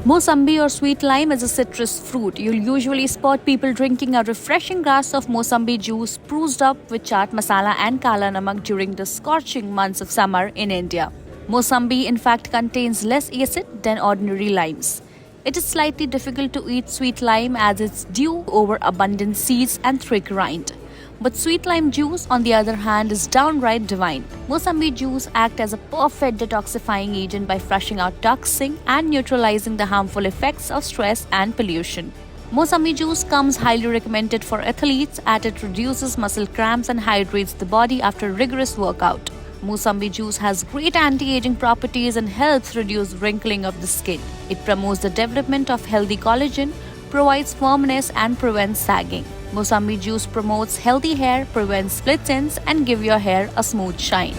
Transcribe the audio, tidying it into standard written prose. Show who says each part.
Speaker 1: Mosambi or sweet lime is a citrus fruit. You'll usually spot people drinking a refreshing glass of Mosambi juice spruced up with chaat, masala and kala namak during the scorching months of summer in India. Mosambi in fact contains less acid than ordinary limes. It is slightly difficult to eat sweet lime as it's due to overabundant seeds and thick rind. But sweet lime juice, on the other hand, is downright divine. Mosambi juice acts as a perfect detoxifying agent by flushing out toxins and neutralizing the harmful effects of stress and pollution. Mosambi juice comes highly recommended for athletes as it reduces muscle cramps and hydrates the body after rigorous workout. Mosambi juice has great anti-aging properties and helps reduce wrinkling of the skin. It promotes the development of healthy collagen, provides firmness and prevents sagging. Mosambi juice promotes healthy hair, prevents split ends and give your hair a smooth shine.